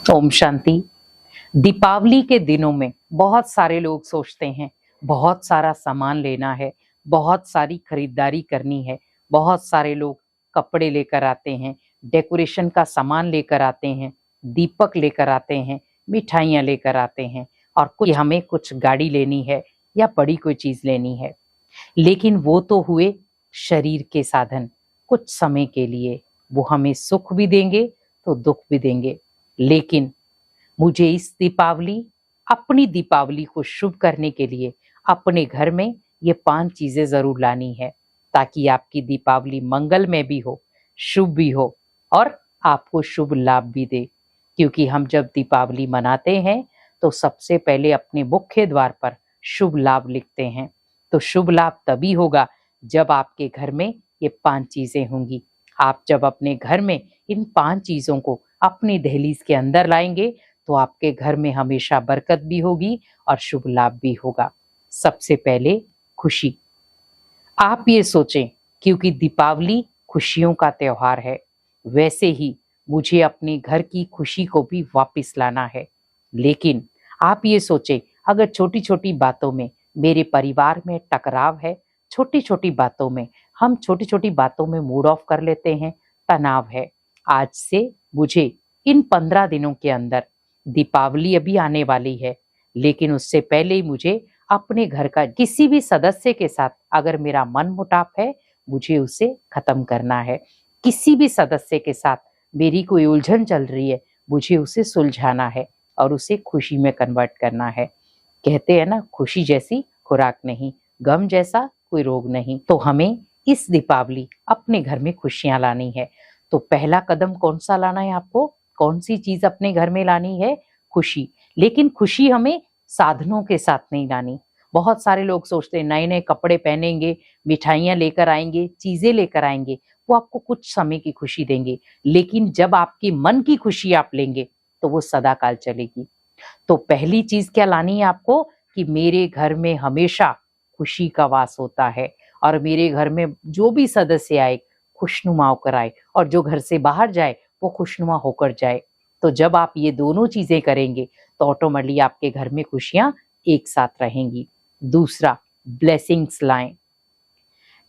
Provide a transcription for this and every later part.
ओम शांति। दीपावली के दिनों में बहुत सारे लोग सोचते हैं बहुत सारा सामान लेना है, बहुत सारी खरीदारी करनी है। बहुत सारे लोग कपड़े लेकर आते हैं, डेकोरेशन का सामान लेकर आते हैं, दीपक लेकर आते हैं, मिठाइयाँ लेकर आते हैं और हमें कुछ गाड़ी लेनी है या बड़ी कोई चीज़ लेनी है। लेकिन वो तो हुए शरीर के साधन, कुछ समय के लिए। वो हमें सुख भी देंगे तो दुख भी देंगे। लेकिन मुझे इस दीपावली, अपनी दीपावली को शुभ करने के लिए अपने घर में ये 5 चीजें जरूर लानी है, ताकि आपकी दीपावली मंगलमय भी हो, शुभ भी हो और आपको शुभ लाभ भी दे। क्योंकि हम जब दीपावली मनाते हैं तो सबसे पहले अपने मुख्य द्वार पर शुभ लाभ लिखते हैं। तो शुभ लाभ तभी होगा जब आपके घर में ये 5 चीजें होंगी। आप जब अपने घर में इन 5 चीजों को अपनी दहलीज के अंदर लाएंगे तो आपके घर में हमेशा बरकत भी होगी और शुभ लाभ भी होगा। सबसे पहले खुशी। आप ये सोचें, क्योंकि दीपावली खुशियों का त्योहार है, वैसे ही मुझे अपने घर की खुशी को भी वापस लाना है। लेकिन आप ये सोचें, अगर छोटी छोटी बातों में मेरे परिवार में टकराव है, छोटी छोटी बातों में हम छोटी छोटी बातों में मूड ऑफ कर लेते हैं, तनाव है। आज से मुझे इन 15 दिनों के अंदर, दीपावली अभी आने वाली है, लेकिन उससे पहले ही मुझे अपने घर का किसी भी सदस्य के साथ अगर मेरा मनमुटाव है, मुझे उसे खत्म करना है। किसी भी सदस्य के साथ मेरी कोई उलझन चल रही है, मुझे उसे सुलझाना है और उसे खुशी में कन्वर्ट करना है। कहते हैं ना, खुशी जैसी खुराक नहीं, गम जैसा कोई रोग नहीं। तो हमें इस दीपावली अपने घर में खुशियां लानी है। तो पहला कदम कौन सा लाना है आपको? कौन सी चीज अपने घर में लानी है? खुशी। लेकिन खुशी हमें साधनों के साथ नहीं लानी। बहुत सारे लोग सोचते हैं नए नए कपड़े पहनेंगे, मिठाइयां लेकर आएंगे, चीजें लेकर आएंगे, वो आपको कुछ समय की खुशी देंगे। लेकिन जब आपकी मन की खुशी आप लेंगे तो वो सदा काल चलेगी। तो पहली चीज क्या लानी है आपको? कि मेरे घर में हमेशा खुशी का वास होता है और मेरे घर में जो भी सदस्य आए खुशनुमा होकर आए और जो घर से बाहर जाए वो खुशनुमा होकर जाए। तो जब आप ये दोनों चीजें करेंगे तो ऑटोमेटिकली आपके घर में खुशियां एक साथ रहेंगी। दूसरा, ब्लेसिंग्स लाएं।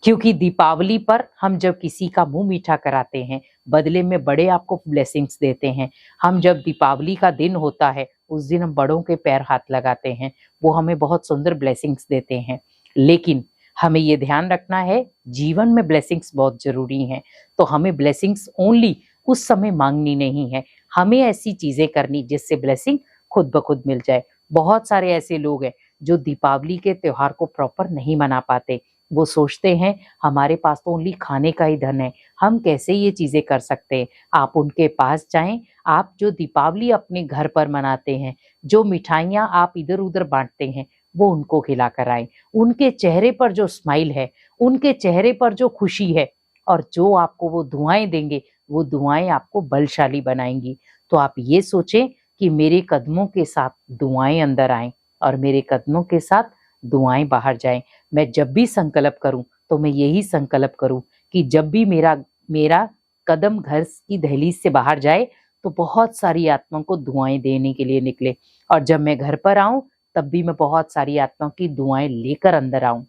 क्योंकि दीपावली पर हम जब किसी का मुंह मीठा कराते हैं, बदले में बड़े आपको ब्लेसिंग्स देते हैं। हम जब दीपावली का दिन होता है उस दिन हम बड़ों के पैर हाथ लगाते हैं, वो हमें बहुत सुंदर ब्लेसिंग्स देते हैं। लेकिन हमें ये ध्यान रखना है, जीवन में ब्लेसिंग्स बहुत जरूरी हैं। तो हमें ब्लेसिंग्स ओनली उस समय मांगनी नहीं है, हमें ऐसी चीजें करनी जिससे ब्लेसिंग खुद ब खुद मिल जाए। बहुत सारे ऐसे लोग हैं जो दीपावली के त्योहार को प्रॉपर नहीं मना पाते। वो सोचते हैं हमारे पास तो ओनली खाने का ही धन है, हम कैसे ये चीजें कर सकते हैं। आप उनके पास जाएं, आप जो दीपावली अपने घर पर मनाते हैं, जो मिठाइयाँ आप इधर उधर बांटते हैं, वो उनको खिला कर आए। उनके चेहरे पर जो स्माइल है, उनके चेहरे पर जो खुशी है और जो आपको वो दुआएं देंगे, वो दुआएं आपको बलशाली बनाएंगी। तो आप ये सोचें कि मेरे कदमों के साथ दुआएं अंदर आएं और मेरे कदमों के साथ दुआएं बाहर जाएं। मैं जब भी संकल्प करूं तो मैं यही संकल्प करूं कि जब भी मेरा मेरा कदम घर की दहलीज से बाहर जाए तो बहुत सारी आत्माओं को दुआएं देने के लिए निकले, और जब मैं घर पर आऊं तब भी मैं बहुत सारी आत्माओं की दुआएं लेकर अंदर आऊं।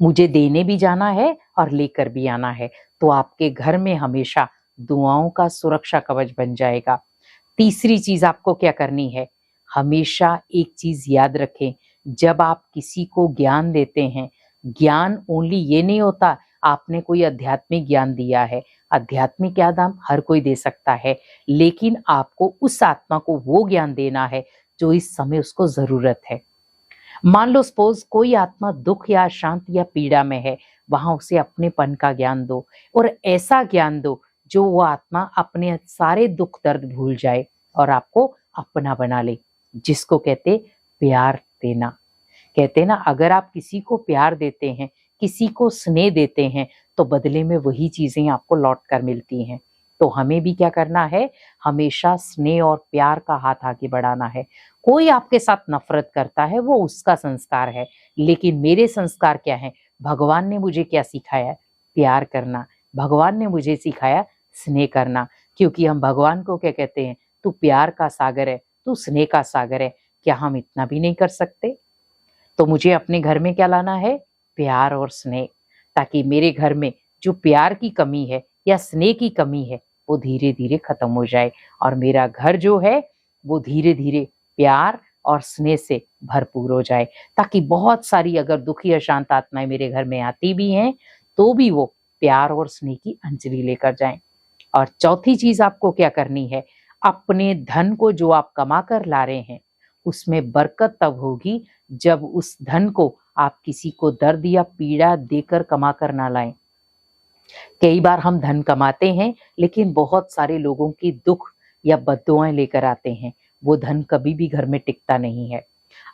मुझे देने भी जाना है और लेकर भी आना है। तो आपके घर में हमेशा दुआओं का सुरक्षा कवच बन जाएगा। तीसरी चीज आपको क्या करनी है? हमेशा एक चीज याद रखें, जब आप किसी को ज्ञान देते हैं, ज्ञान ओनली ये नहीं होता आपने कोई आध्यात्मिक ज्ञान दिया है। आध्यात्मिक ज्ञान हर कोई दे सकता है, लेकिन आपको उस आत्मा को वो ज्ञान देना है जो इस समय उसको जरूरत है। मान लो सपोज कोई आत्मा दुख या शांत या पीड़ा में है, वहां उसे अपनेपन का ज्ञान दो और ऐसा ज्ञान दो जो वो आत्मा अपने सारे दुख दर्द भूल जाए और आपको अपना बना ले, जिसको कहते प्यार देना। कहते हैं ना, अगर आप किसी को प्यार देते हैं, किसी को स्नेह देते हैं, तो बदले में वही चीजें आपको लौट कर मिलती हैं। तो हमें भी क्या करना है? हमेशा स्नेह और प्यार का हाथ आगे बढ़ाना है। कोई आपके साथ नफरत करता है, वो उसका संस्कार है, लेकिन मेरे संस्कार क्या है? भगवान ने मुझे क्या सिखाया? प्यार करना। भगवान ने मुझे सिखाया स्नेह करना। क्योंकि हम भगवान को क्या कहते हैं? तू प्यार का सागर है, तू स्नेह का सागर है, क्या हम इतना भी नहीं कर सकते? तो मुझे अपने घर में क्या लाना है? प्यार और स्नेह, ताकि मेरे घर में जो प्यार की कमी है या स्नेह की कमी है वो धीरे धीरे खत्म हो जाए और मेरा घर जो है वो धीरे धीरे प्यार और स्नेह से भरपूर हो जाए, ताकि बहुत सारी अगर दुखी अशांत आत्माएं मेरे घर में आती भी हैं तो भी वो प्यार और स्नेह की अंजलि लेकर जाएं। और चौथी चीज आपको क्या करनी है? अपने धन को जो आप कमा कर ला रहे हैं उसमें बरकत तब होगी जब उस धन को आप किसी को दर्द या पीड़ा देकर कमा कर ना लाएं। कई बार हम धन कमाते हैं लेकिन बहुत सारे लोगों की दुख या बद्दुआएं लेकर आते हैं, वो धन कभी भी घर में टिकता नहीं है।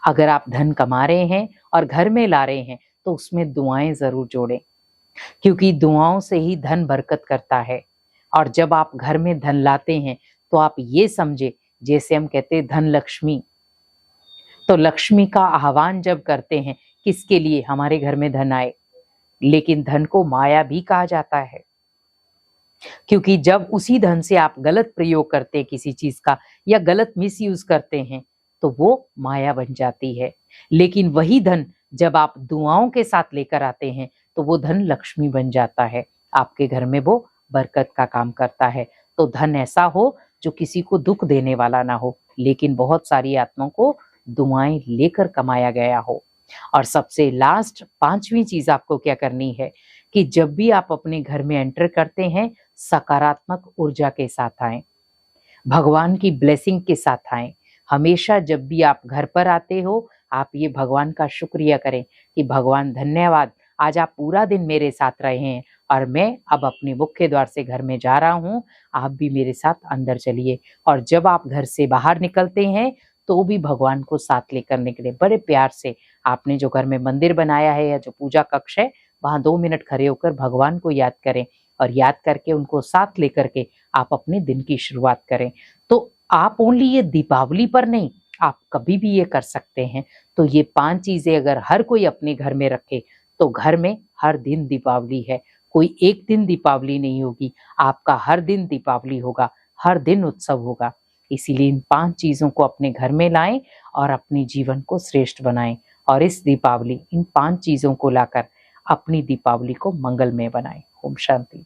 अगर आप धन कमा रहे हैं और घर में ला रहे हैं तो उसमें दुआएं जरूर जोड़ें, क्योंकि दुआओं से ही धन बरकत करता है। और जब आप घर में धन लाते हैं तो आप ये समझे, जैसे हम कहते हैं धन लक्ष्मी, तो लक्ष्मी का आह्वान जब करते हैं किसके लिए? हमारे घर में धन आए। लेकिन धन को माया भी कहा जाता है, क्योंकि जब उसी धन से आप गलत प्रयोग करते हैं किसी चीज का या गलत मिसयूज करते हैं तो वो माया बन जाती है। लेकिन वही धन जब आप दुआओं के साथ लेकर आते हैं तो वो धन लक्ष्मी बन जाता है, आपके घर में वो बरकत का काम करता है। तो धन ऐसा हो जो किसी को दुख देने वाला ना हो, लेकिन बहुत सारी आत्माओं को दुआएं लेकर कमाया गया हो। और सबसे लास्ट पांचवी चीज आपको क्या करनी है कि जब भी आप अपने घर में एंटर करते हैं सकारात्मक ऊर्जा के साथ आएं, भगवान की ब्लेसिंग के साथ आएं। हमेशा जब भी आप घर पर आते हो आप ये भगवान का शुक्रिया करें कि भगवान धन्यवाद, आज आप पूरा दिन मेरे साथ रहे हैं और मैं अब अपने मुख्य द्वार से घर में जा रहा हूँ, आप भी मेरे साथ अंदर चलिए। और जब आप घर से बाहर निकलते हैं तो भी भगवान को साथ लेकर निकले, बड़े प्यार से। आपने जो घर में मंदिर बनाया है या जो पूजा कक्ष है वहां 2 मिनट खड़े होकर भगवान को याद करें और याद करके उनको साथ लेकर के आप अपने दिन की शुरुआत करें। तो आप ओनली ये दीपावली पर नहीं, आप कभी भी ये कर सकते हैं। तो ये 5 चीजें अगर हर कोई अपने घर में रखे तो घर में हर दिन दीपावली है, कोई एक दिन दीपावली नहीं होगी, आपका हर दिन दीपावली होगा, हर दिन उत्सव होगा। इसीलिए इन 5 चीजों को अपने घर में लाएं और अपने जीवन को श्रेष्ठ बनाएं और इस दीपावली इन 5 चीजों को लाकर अपनी दीपावली को मंगलमय बनाएं। ओम शांति।